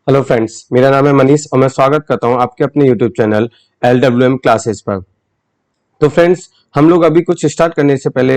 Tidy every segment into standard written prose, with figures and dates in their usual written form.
Hello friends, मेरा नाम है मनीष और मैं स्वागत करता हूं आपके अपने यूट्यूब चैनल LWM क्लासेस पर। तो फ्रेंड्स, हम लोग अभी कुछ स्टार्ट करने से पहले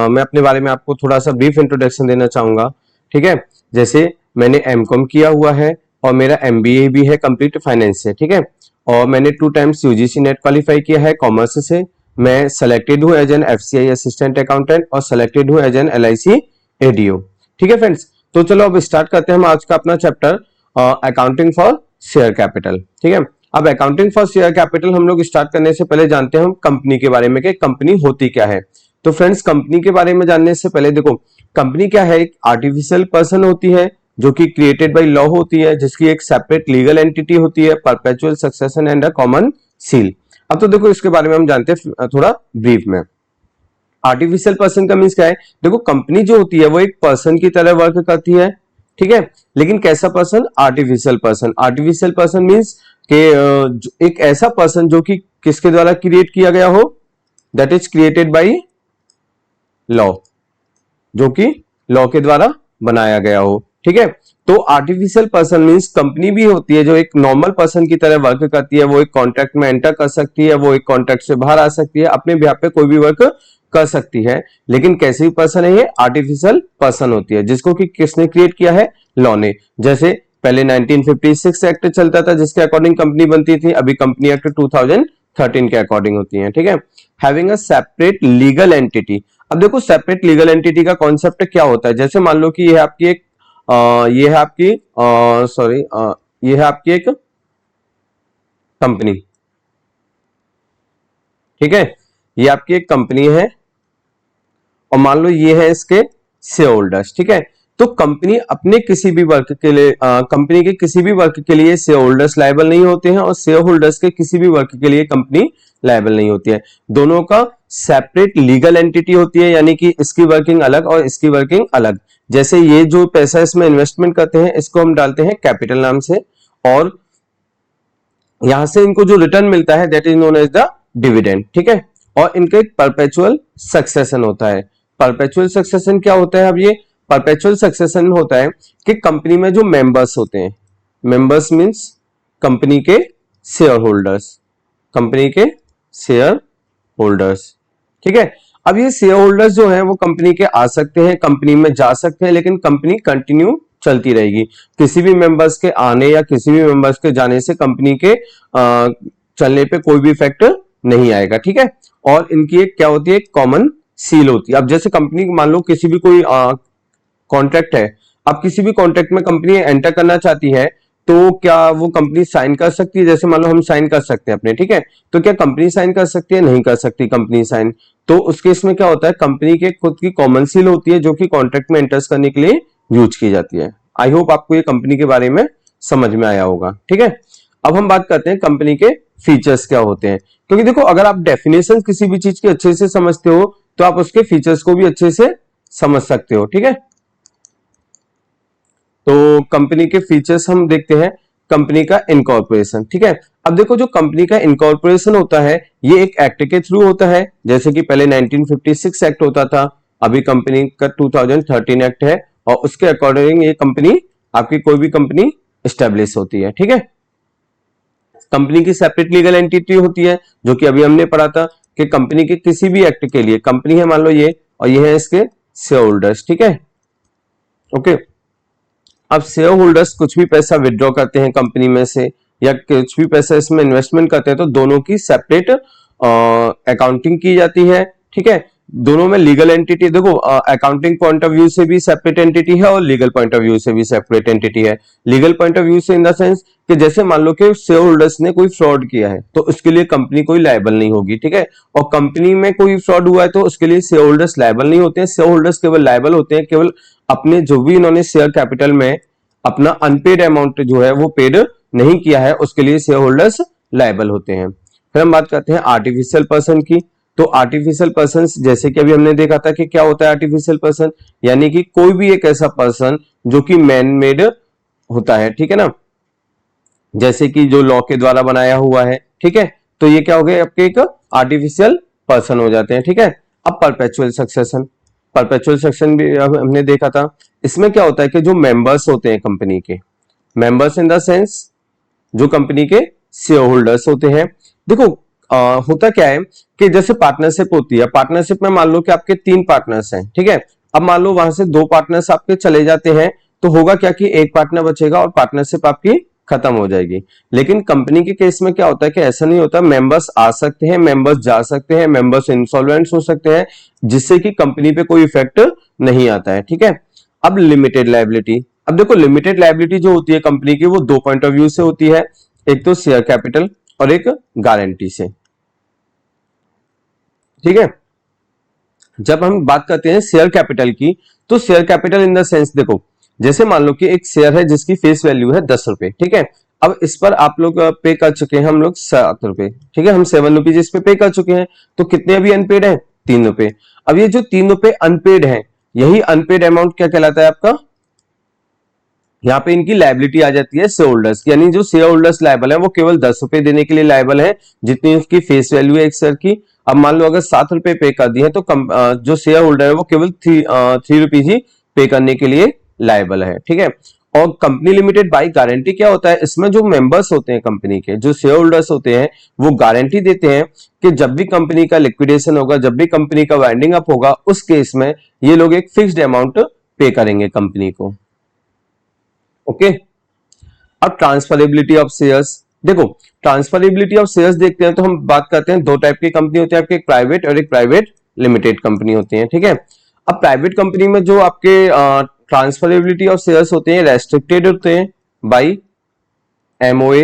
मैं अपने बारे में आपको थोड़ा सा ब्रीफ इंट्रोडक्शन देना चाहूंगा। ठीक है, जैसे मैंने एमकॉम किया हुआ है और मेरा MBA भी है कंप्लीट फाइनेंस से। ठीक है, और मैंने 2 टाइम्स UGC नेट क्वालिफाई किया है कॉमर्स से। मैं सेलेक्टेड हूँ as an FCI assistant accountant और सेलेक्टेड हूँ एज एन LIC ADO। ठीक है फ्रेंड्स, तो चलो अब स्टार्ट करते हैं हम आज का अपना chapter accounting for share capital. ठीक है, अब अकाउंटिंग फॉर शेयर कैपिटल हम लोग स्टार्ट करने से पहले जानते हैं हम कंपनी के बारे में कि कंपनी होती क्या है। तो फ्रेंड्स, कंपनी के बारे में जानने से पहले देखो, कंपनी क्या है, एक आर्टिफिशियल पर्सन होती है जो कि क्रिएटेड बाय लॉ होती है, जिसकी एक सेपरेट लीगल एंटिटी होती है, perpetual succession and a common seal. अब तो देखो इसके बारे में हम जानते हैं थोड़ा ब्रीफ में। आर्टिफिशियल पर्सन का मीन्स क्या है, देखो कंपनी जो होती है वो एक पर्सन की तरह वर्क करती है। ठीक है, लेकिन कैसा person? Artificial person. Artificial person means के एक ऐसा पर्सन जो कि किसके द्वारा क्रिएट किया गया हो, that is created by law, जो कि लॉ के द्वारा बनाया गया हो। ठीक है, तो आर्टिफिशियल पर्सन मीन्स कंपनी भी होती है जो एक नॉर्मल पर्सन की तरह वर्क करती है। वो एक कॉन्ट्रैक्ट में एंटर कर सकती है, वो एक कॉन्ट्रैक्ट से बाहर आ सकती है, अपने बिहाफ पे कोई भी वर्क कर सकती है। लेकिन कैसी पर्सन है ये? आर्टिफिशियल पर्सन होती है, जिसको कि किसने क्रिएट किया है? लॉ ने। जैसे पहले 1956 एक्ट चलता था जिसके अकॉर्डिंग कंपनी बनती थी, अभी कंपनी एक्ट 2013 के अकॉर्डिंग होती है। ठीक है, having a separate legal entity. अब देखो सेपरेट लीगल एंटिटी का कॉन्सेप्ट क्या होता है। जैसे मान लो कि ये है आपकी एक ये है आपकी सॉरी ये है आपकी एक कंपनी। ठीक है, ये आपकी एक कंपनी है और मान लो ये है इसके शेयर होल्डर्स। ठीक है, तो कंपनी अपने किसी भी वर्क के लिए कंपनी के किसी भी वर्क के लिए शेयर होल्डर्स लायबल नहीं होते हैं और शेयर होल्डर्स के किसी भी वर्क के लिए कंपनी लायबल नहीं होती है। दोनों का सेपरेट लीगल एंटिटी होती है, यानी कि इसकी वर्किंग अलग और इसकी वर्किंग अलग। जैसे ये जो पैसा इसमें इन्वेस्टमेंट करते हैं इसको हम डालते हैं कैपिटल नाम से, और यहां से इनको जो रिटर्न मिलता है that is known as the dividend. ठीक है, और इनका एक परपेचुअल सक्सेशन होता है। परपेचुअल सक्सेशन क्या होता है? अब ये परपेचुअल सक्सेशन होता है कि कंपनी में जो मेंबर्स होते हैं, मेंबर्स मींस कंपनी के शेयर होल्डर्स, कंपनी के शेयर होल्डर्स। ठीक है, अब ये शेयर होल्डर्स जो है वो कंपनी के आ सकते हैं, कंपनी में जा सकते हैं, लेकिन कंपनी कंटिन्यू चलती रहेगी। किसी भी मेंबर्स के आने या किसी भी मेंबर्स के जाने से कंपनी के चलने पे कोई भी इफेक्ट नहीं आएगा। ठीक है, और इनकी एक क्या होती है? कॉमन सील होती है। अब जैसे कंपनी मान लो किसी भी कोई कॉन्ट्रैक्ट है, अब किसी भी कॉन्ट्रैक्ट में कंपनी एंटर करना चाहती है तो क्या वो कंपनी साइन कर सकती है? जैसे मान लो हम साइन कर सकते हैं अपने। ठीक है, तो क्या कंपनी साइन कर सकती है? नहीं कर सकती कंपनी साइन। तो उस केस में क्या होता है, कंपनी के खुद की कॉमन सील होती है जो कि कॉन्ट्रैक्ट में एंटर करने के लिए यूज की जाती है। आई होप आपको ये कंपनी के बारे में समझ में आया होगा। ठीक है, अब हम बात करते हैं कंपनी के फीचर्स क्या होते हैं। क्योंकि देखो, अगर आप डेफिनेशन किसी भी चीज के अच्छे से समझते हो तो आप उसके फीचर्स को भी अच्छे से समझ सकते हो। ठीक है, तो कंपनी के फीचर्स हम देखते हैं। कंपनी का इनकॉर्पोरेशन। ठीक है, अब देखो जो कंपनी का इनकॉर्पोरेशन होता है ये एक एक्ट के थ्रू होता है। जैसे कि पहले 1956 एक्ट होता था, अभी कंपनी का 2013 एक्ट है, और उसके अकॉर्डिंग ये कंपनी, आपकी कोई भी कंपनी स्टेब्लिश होती है। ठीक है, कंपनी की सेपरेट लीगल एंटिटी होती है, जो कि अभी हमने पढ़ा था कि कंपनी के किसी भी एक्ट के लिए, कंपनी है मान लो ये, और ये है इसके शेयर होल्डर्स। ठीक है, ओके। अब शेयर होल्डर्स कुछ भी पैसा विड्रॉ करते हैं कंपनी में से या कुछ भी पैसा इसमें इन्वेस्टमेंट करते हैं तो दोनों की सेपरेट अकाउंटिंग की जाती है। ठीक है, दोनों में लीगल एंटिटी, देखो अकाउंटिंग पॉइंट ऑफ व्यू से भी सेपरेट एंटिटी है और लीगल पॉइंट ऑफ व्यू से भी सेपरेट एंटिटी है। लीगल पॉइंट ऑफ व्यू से इन द सेंस कि जैसे मान लो कि शेयर होल्डर्स ने कोई फ्रॉड किया है तो उसके लिए कंपनी कोई लायबल नहीं होगी। ठीक है, और कंपनी में कोई फ्रॉड हुआ है तो उसके लिए शेयर होल्डर्स लायबल नहीं होते हैं। शेयर होल्डर्स केवल लायबल होते हैं केवल अपने जो भी इन्होंने शेयर कैपिटल में अपना अनपेड अमाउंट जो है वो पेड नहीं किया है, उसके लिए शेयर होल्डर्स लायबल होते हैं। फिर हम बात करते हैं आर्टिफिशियल पर्सन की। तो आर्टिफिशियल पर्सन, जैसे कि अभी हमने देखा था कि क्या होता है आर्टिफिशियल पर्सन, यानी कि कोई भी एक ऐसा पर्सन जो कि मैन मेड होता है। ठीक है ना, जैसे कि जो लॉ के द्वारा बनाया हुआ है। ठीक है, तो ये क्या हो गया, आपके एक आर्टिफिशियल पर्सन हो जाते हैं। ठीक है, अब परपेचुअल सक्सेशन। परपेचुअल सक्सेशन भी हमने देखा था। इसमें क्या होता है कि जो मेंबर्स होते हैं कंपनी के, मेंबर्स इन द सेंस जो कंपनी के शेयर होल्डर्स होते हैं। देखो होता क्या है कि जैसे पार्टनरशिप होती है, पार्टनरशिप में मान लो कि आपके 3 पार्टनर्स हैं, ठीक है। अब मान लो वहां से 2 पार्टनर्स आपके चले जाते हैं, तो होगा क्या कि एक पार्टनर बचेगा और पार्टनरशिप आपकी खत्म हो जाएगी। लेकिन कंपनी के केस में क्या होता है कि ऐसा नहीं होता, मेंबर्स आ सकते हैं, मेंबर्स जा सकते हैं, मेंबर्स इंसॉल्वेंट हो सकते हैं, जिससे कि कंपनी पे कोई इफेक्ट नहीं आता है, ठीक है। अब लिमिटेड लायबिलिटी, अब देखो लिमिटेड लायबिलिटी जो होती है कंपनी की वो 2 पॉइंट ऑफ व्यू से होती है, एक तो शेयर कैपिटल और एक गारंटी से, ठीक है। जब हम बात करते हैं शेयर कैपिटल की, तो share capital in the sense देखो, जैसे मान लो कि एक शेयर है जिसकी फेस वैल्यू है 10 रुपए, ठीक है। अब इस पर आप लोग पे कर चुके हैं, हम लोग 7 रुपए, ठीक है, हम 7 रुपीज इस पे पे कर चुके हैं, तो कितने अभी अनपेड है, 3 रुपए। अब ये जो 3 रुपए अनपेड है, यही अनपेड अमाउंट क्या कहलाता है आपका, यहाँ पे इनकी लायबिलिटी आ जाती है शेयर होल्डर्स, यानी जो शेयर होल्डर्स लायबल है वो केवल 10 रुपए देने के लिए लायबल है, जितनी उसकी फेस वैल्यू है एक शेयर की। अब मान लो अगर 7 रुपए पे कर दिए तो जो शेयर होल्डर है वो केवल 3 रुपीज ही पे करने के लिए लायबल है, ठीक है। और कंपनी लिमिटेड बाई गारंटी क्या होता है, इसमें जो मेंबर्स होते हैं कंपनी के, जो शेयर होल्डर्स होते हैं, वो गारंटी देते हैं कि जब भी कंपनी का लिक्विडेशन होगा, जब भी कंपनी का वाइंडिंग अप होगा, उस केस में ये लोग एक फिक्स्ड अमाउंट पे करेंगे कंपनी को, ओके। अब ट्रांसफरेबिलिटी ऑफ शेयर्स, देखो ट्रांसफरेबिलिटी ऑफ शेयर्स देखते हैं तो हम बात करते हैं 2 टाइप की कंपनी होती है आपके, एक प्राइवेट और एक प्राइवेट लिमिटेड कंपनी होती है, ठीक है। अब प्राइवेट कंपनी में जो आपके ट्रांसफरेबिलिटी ऑफ शेयर्स होते हैं रेस्ट्रिक्टेड होते हैं बाई एमओए,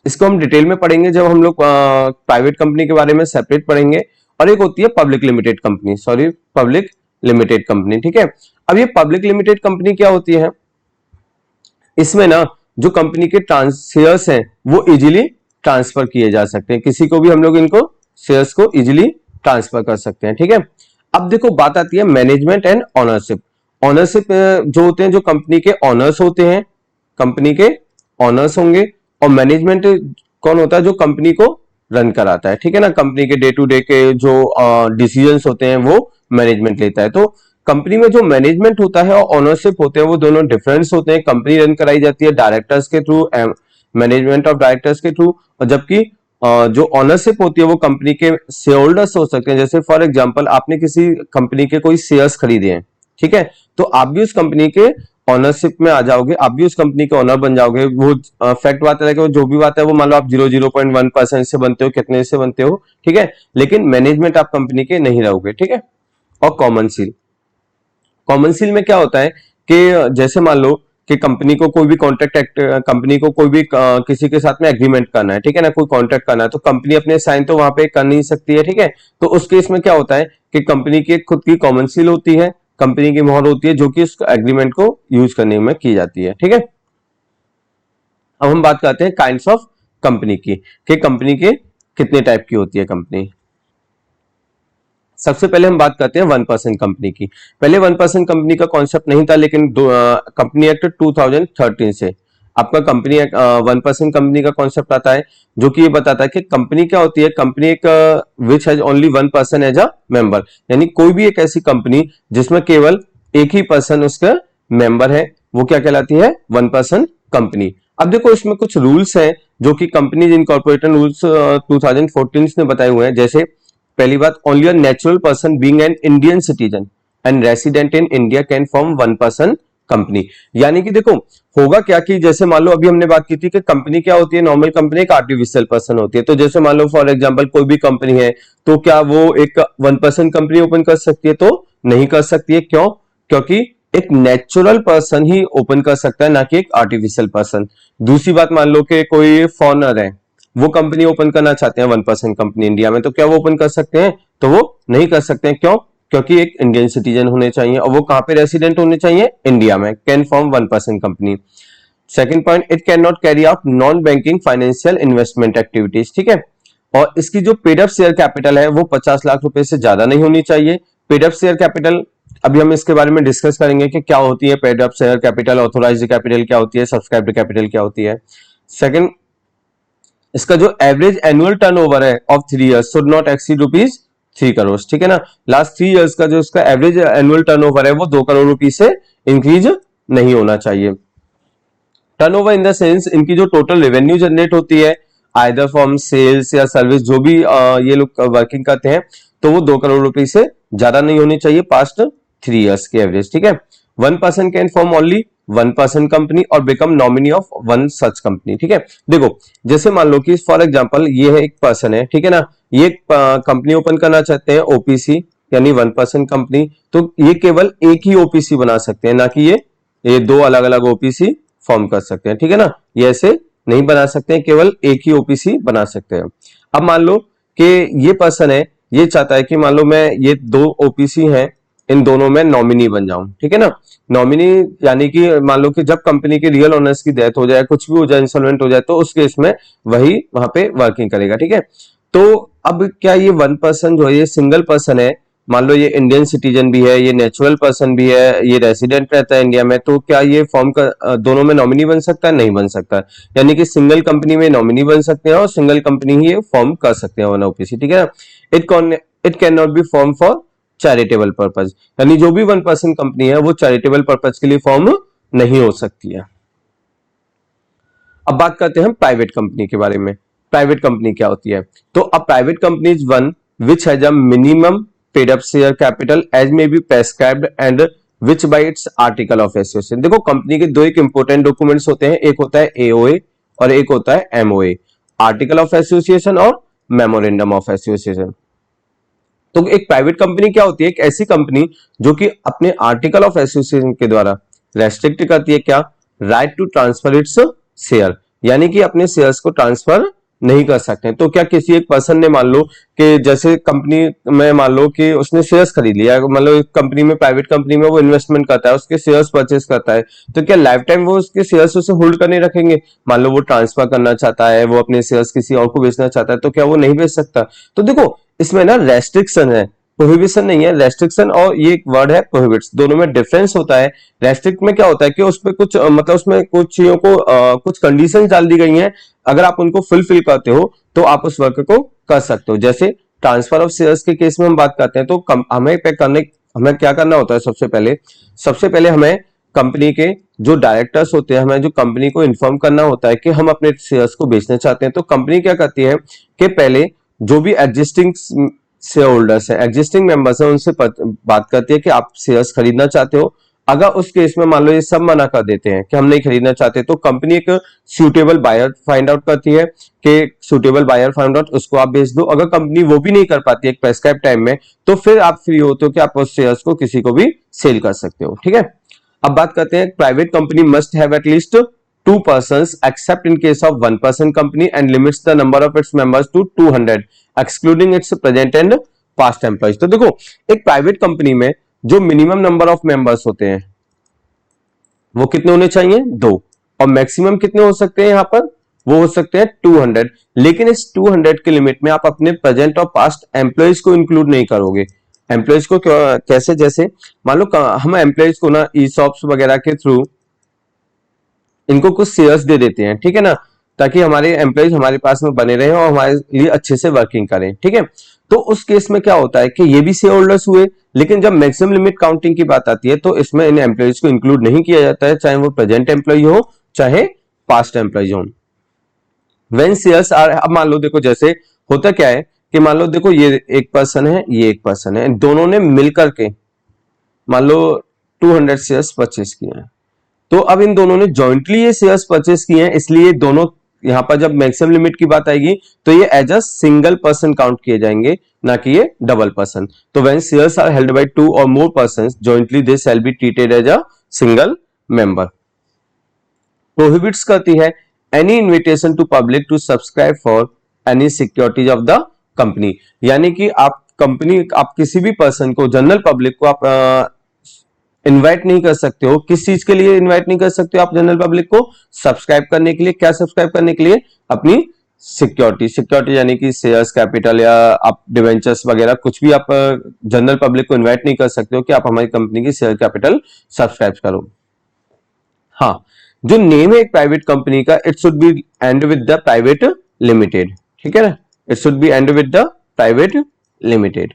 इसको हम डिटेल में पढ़ेंगे जब हम लोग प्राइवेट कंपनी के बारे में सेपरेट पढ़ेंगे। और एक होती है public limited company, sorry public limited company, ठीक है। अब ये पब्लिक लिमिटेड कंपनी क्या होती है, इसमें ना जो कंपनी के शेयर्स हैं वो इजीली ट्रांसफर किए जा सकते हैं, किसी को भी हम लोग इनको शेयर्स को इजीली ट्रांसफर कर सकते हैं, ठीक है। अब देखो बात आती है मैनेजमेंट एंड ऑनरशिप। ऑनरशिप जो होते हैं, जो कंपनी के ऑनर्स होते हैं, कंपनी के ऑनर्स होंगे, और मैनेजमेंट कौन होता है, जो कंपनी को रन कराता है, ठीक है ना। कंपनी के डे टू डे के जो डिसीजंस होते हैं वो मैनेजमेंट लेता है। तो कंपनी में जो मैनेजमेंट होता है और ओनरशिप होते हैं वो दोनों डिफरेंस होते हैं। कंपनी रन कराई जाती है डायरेक्टर्स के थ्रू, मैनेजमेंट ऑफ डायरेक्टर्स के थ्रू, और जबकि जो ओनरशिप होती है वो कंपनी के शेयर होल्डर्स हो सकते हैं। जैसे फॉर एग्जांपल आपने किसी कंपनी के कोई शेयर्स खरीदे हैं, ठीक है, तो आप भी उस कंपनी के ओनरशिप में आ जाओगे, आप भी उस कंपनी के ओनर बन जाओगे। वो फैक्ट बात है कि वो जो भी बात है वो मान लो आप 0.1% से बनते हो, कितने से बनते हो, ठीक है, लेकिन मैनेजमेंट आप कंपनी के नहीं रहोगे, ठीक है। और कॉमन सील, कॉमन सील में क्या होता है कि जैसे मान लो कि कंपनी को कोई भी कॉन्ट्रैक्ट एक्ट, कंपनी को कोई भी किसी के साथ में एग्रीमेंट करना है, ठीक है ना, कोई कॉन्ट्रैक्ट करना है, तो कंपनी अपने साइन तो वहां पे कर नहीं सकती है, ठीक है। तो उस केस में क्या होता है कि कंपनी की खुद की कॉमन सील होती है, कंपनी की मोहर होती है, जो कि उस एग्रीमेंट को यूज करने में की जाती है, ठीक है। अब हम बात करते हैं काइंड्स ऑफ कंपनी की, कि कंपनी के कितने टाइप की होती है कंपनी। सबसे पहले हम बात करते हैं 1% कंपनी की। पहले 1% कंपनी का कॉन्सेप्ट नहीं था, लेकिन कंपनी एक्ट 2013 से आपका कंपनी 1% कंपनी का कॉन्सेप्ट आता है, जो कि ये बताता है कि कंपनी क्या होती है, कंपनी एक which has only 1% as a member, यानी कोई भी एक ऐसी कंपनी जिसमें केवल एक ही पर्सन उसका मेंबर है, वो क्या कहलाती है, 1% कंपनी। अब देखो इसमें कुछ रूल्स हैं जो कि कंपनीज इनकॉर्पोरेशन रूल्स 2014 ने बताए हुए हैं। जैसे पहली बात, only a natural person being an Indian citizen and resident in India can form 1% company. यानी कि देखो होगा क्या कि जैसे मान लो अभी हमने बात की थी कि कंपनी क्या होती है, नॉर्मल कंपनी एक आर्टिफिशियल पर्सन होती है। तो जैसे मान लो फॉर एग्जांपल कोई भी कंपनी है, तो क्या वो एक 1% कंपनी ओपन कर सकती है, तो नहीं कर सकती है। क्यों? क्योंकि एक नेचुरल पर्सन ही ओपन कर सकता है, ना कि एक आर्टिफिशियल पर्सन। दूसरी बात, मान लो कि कोई फॉरेनर है, वो कंपनी ओपन करना चाहते हैं 1% कंपनी इंडिया में, तो क्या वो ओपन कर सकते हैं? तो वो नहीं कर सकते हैं। क्यों? क्योंकि एक इंडियन सिटीजन होने चाहिए, और वो कहां पे रेसिडेंट होने चाहिए? इंडिया में। Can form 1% company. Second point, it can not carry out non banking financial investment activities, ठीक है। और इसकी जो पेड अप शेयर कैपिटल है वो 50 लाख रुपए से ज्यादा नहीं होनी चाहिए। पेड अप शेयर कैपिटल, अभी हम इसके बारे में डिस्कस करेंगे कि क्या होती है paid up share capital, authorised capital क्या होती है, सब्सक्राइब्ड कैपिटल क्या होती है। सेकंड, इसका जो एवरेज एनुअल टर्नओवर है of 3 years should not exceed rupees 3 crore, ठीक है ना। लास्ट 3 इयर्स का जो इसका एवरेज एनुअल टर्नओवर है वो 2 करोड़ रुपीज से इंक्रीज नहीं होना चाहिए। टर्नओवर इन द सेंस इनकी जो टोटल रेवेन्यू जनरेट होती है आइदर फ्रॉम सेल्स या सर्विस, जो भी ये लोग वर्किंग करते हैं, तो वो 2 करोड़ रुपए से ज्यादा नहीं होनी चाहिए पास्ट 3 इयर्स के एवरेज, ठीक है। 1 person can form only 1 person company और become nominee of 1 such company, ठीक है। देखो जैसे मान लो कि फॉर एग्जांपल ये है एक पर्सन है, ठीक है ना, ये कंपनी ओपन करना चाहते हैं ओपीसी यानी 1 पर्सन कंपनी, तो ये केवल एक ही ओपीसी बना सकते हैं, ना कि ये 2 अलग अलग ओपीसी फॉर्म कर सकते हैं, ठीक है ना। ये ऐसे नहीं बना सकते हैं, केवल एक ही ओपीसी बना सकते हैं। अब मान लो कि ये पर्सन है, ये चाहता है कि मान लो मैं ये 2 ओपीसी हैं, इन दोनों में नॉमिनी बन जाऊं, ठीक है ना। नॉमिनी यानी कि मान लो कि जब कंपनी के रियल ओनर्स की डेथ हो जाए, कुछ भी हो जाए, इंसॉल्वेंट हो जाए, तो उस केस में वही वहां पे वर्किंग करेगा, ठीक है। तो अब क्या ये 1 पर्सन जो है ये सिंगल पर्सन है, मान लो ये इंडियन सिटीजन भी है, ये नेचुरल पर्सन भी है, ये रेसिडेंट रहता है इंडिया में, तो क्या ये फॉर्म का दोनों में नॉमिनी बन सकता है? नहीं बन सकता। यानी कि सिंगल कंपनी में नॉमिनी बन सकते हैं और सिंगल कंपनी ही फॉर्म कर सकते हैं वन ओपीसी, ठीक है ना। It can not be form for charitable purpose, यानी जो भी 1 पर्सन कंपनी है वो चैरिटेबल पर्पज के लिए फॉर्म नहीं हो सकती है। अब बात करते हैं हम प्राइवेट कंपनी के बारे में। प्राइवेट कंपनी क्या होती है? तो a private company is one which has a minimum paid up share capital as may be prescribed and which by its article of association. देखो कंपनी के दो एक इंपोर्टेंट डॉक्यूमेंट्स होते हैं, एक होता है एओए और एक होता है एमओए, आर्टिकल ऑफ एसोसिएशन और मेमोरेंडम ऑफ एसोसिएशन। तो एक प्राइवेट कंपनी क्या होती है? एक ऐसी कंपनी जो कि अपने आर्टिकल ऑफ एसोसिएशन के द्वारा रेस्ट्रिक्ट करती है क्या? Right to transfer its share, यानी कि अपने शेयर्स को ट्रांसफर नहीं कर सकते। तो क्या किसी एक पर्सन ने मान लो कि जैसे कंपनी में मान लो कि उसने शेयर्स खरीद लिया, मान लो कंपनी में, प्राइवेट कंपनी में वो इन्वेस्टमेंट करता है, उसके शेयर्स परचेस करता है, तो क्या लाइफ टाइम वो उसके शेयर्स उसे होल्ड करने रखेंगे? मान लो वो ट्रांसफर करना चाहता है, वो अपने शेयर्स किसी और को बेचना चाहता है, तो क्या वो नहीं बेच सकता? तो देखो इसमें ना रेस्ट्रिक्शन है, प्रोहिबिशन नहीं है, रेस्ट्रिक्शन और ये एक वर्ड है प्रोहिबिट्स, दोनों में डिफरेंस होता है। रेस्ट्रिक्ट में क्या होता है कि उसमें कुछ मतलब उसमें कुछ चीजों को कुछ कंडीशंस डाल दी गई हैं, अगर आप उनको फुलफिल करते हो तो आप उस वर्क को कर सकते हो। जैसे ट्रांसफर ऑफ शेयर्स के केस में हम बात करते हैं, तो हमें क्या करना होता है? सबसे पहले हमें कंपनी के जो डायरेक्टर्स होते हैं, हमें जो कंपनी को इन्फॉर्म करना होता है कि हम अपने शेयर्स को बेचना चाहते हैं। तो कंपनी क्या करती है कि पहले जो भी एग्जिस्टिंग शेयर होल्डर्स है, एग्जिस्टिंग मेंबर्स है, उनसे बात करती है कि आप शेयर्स खरीदना चाहते हो। अगर उस केस में मान लो ये सब मना कर देते हैं कि हम नहीं खरीदना चाहते, तो कंपनी एक सूटेबल बायर फाइंड आउट करती है कि सूटेबल बायर फाइंड आउट, उसको आप बेच दो। अगर कंपनी वो भी नहीं कर पाती एक प्रेस्क्राइब टाइम में, तो फिर आप फ्री होते हो कि आप उस शेयर्स को किसी को भी सेल कर सकते हो, ठीक है। अब बात करते हैं, private company must have at least 2 persons except in case of 1 person company and limits the number of its members to 200 excluding its present and past employees। तो देखो एक प्राइवेट कंपनी में जो मिनिमम नंबर ऑफ मेंबर्स होते हैं वो कितने होने चाहिए? 2, और मैक्सिमम कितने हो सकते हैं यहाँ पर? वो हो सकते हैं 200, लेकिन इस 200 के लिमिट में आप अपने प्रेजेंट और पास्ट एम्प्लॉइज को इंक्लूड नहीं करोगे। एम्प्लॉइज को कैसे? जैसे मान लो हम एम्प्लॉइज को ना ई-शॉप्स वगैरह के थ्रू इनको कुछ शेयर्स दे देते हैं, ठीक है ना, ताकि हमारे एम्प्लॉइज हमारे पास में बने रहे और हमारे लिए अच्छे से वर्किंग करें, ठीक है। तो उस केस में क्या होता है कि ये भी शेयर होल्डर्स हुए, लेकिन जब मैक्सिमम लिमिट काउंटिंग की बात आती है तो इसमें इन एम्प्लॉइज को इंक्लूड नहीं किया जाता है, चाहे वो प्रेजेंट एम्प्लॉय हो चाहे पास्ट एम्प्लॉय हो। व्हेन शेयर्स आर, अब मान लो देखो जैसे होता क्या है कि मान लो देखो ये एक पर्सन है, ये एक पर्सन है, दोनों ने मिलकर के मान लो 200 शेयर्स परचेस किए हैं। तो अब इन दोनों ने जॉइंटली ये शेयर्स परचेस किए हैं, इसलिए दोनों यहां पर जब मैक्सिमम लिमिट की बात आएगी तो ये as a single person count किए जाएंगे, ना कि ये डबल पर्सन। तो when shares are held by 2 और more persons jointly they shall be treated as a single member. Prohibits करती है any invitation to public to subscribe for any securities of the company, यानी कि आप किसी भी person को, जनरल पब्लिक को आप इनवाइट नहीं कर सकते हो। किस चीज के लिए इनवाइट नहीं कर सकते हो आप जनरल पब्लिक को? सब्सक्राइब करने के लिए। क्या सब्सक्राइब करने के लिए? अपनी सिक्योरिटी यानी कि शेयर्स कैपिटल या आप डिवेंचर्स वगैरह कुछ भी आप जनरल पब्लिक को इनवाइट नहीं कर सकते हो कि आप हमारी कंपनी की शेयर कैपिटल सब्सक्राइब करो। हाँ, जो नेम है एक प्राइवेट कंपनी का, it should be and with the private limited, ठीक है ना, it should be and with the private limited.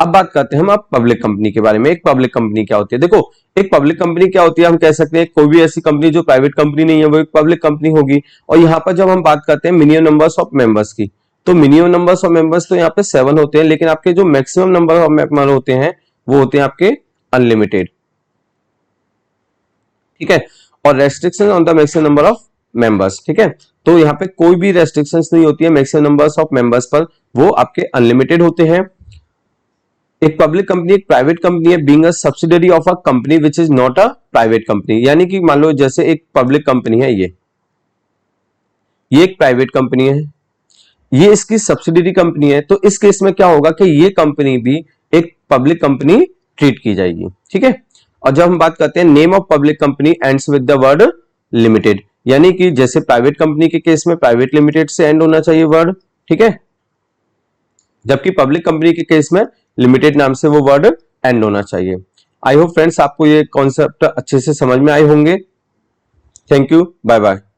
अब बात करते हैं हम अब पब्लिक कंपनी के बारे में। एक पब्लिक कंपनी क्या होती है? देखो, एक पब्लिक कंपनी क्या होती है, हम कह सकते हैं कोई भी ऐसी कंपनी जो प्राइवेट कंपनी नहीं है वो एक पब्लिक कंपनी होगी। और यहाँ पर जब हम बात करते हैं मिनिमम नंबर्स ऑफ मेंबर्स की, तो मिनिमम नंबर्स ऑफ मेंबर्स तो यहाँ पे 7 होते हैं, लेकिन आपके जो मैक्सिमम नंबर ऑफ मेंबर होते हैं वो होते हैं आपके अनलिमिटेड। ठीक है, और restriction on the maximum number of members. ठीक है, तो यहाँ पे कोई भी रेस्ट्रिक्शंस नहीं होती है मैक्सिमम नंबर्स ऑफ मेंबर्स पर, वो आपके अनलिमिटेड होते हैं। एक पब्लिक कंपनी एक प्राइवेट कंपनी है being a subsidiary of a company which is not a private company. यानी कि मान लो जैसे एक पब्लिक कंपनी है, ये एक प्राइवेट कंपनी है, ये इसकी सब्सिडियरी कंपनी है, तो इस केस में क्या होगा कि ये कंपनी भी एक पब्लिक कंपनी ट्रीट की जाएगी। ठीक है, और जब हम बात करते हैं name of public company ends with the word limited, यानी कि जैसे प्राइवेट कंपनी के केस में प्राइवेट लिमिटेड से एंड होना चाहिए वर्ड। ठीक है, जबकि पब्लिक कंपनी के केस में लिमिटेड नाम से वो वर्ड एंड होना चाहिए। आई होप फ्रेंड्स आपको ये कॉन्सेप्ट अच्छे से समझ में आए होंगे। Thank you, bye bye.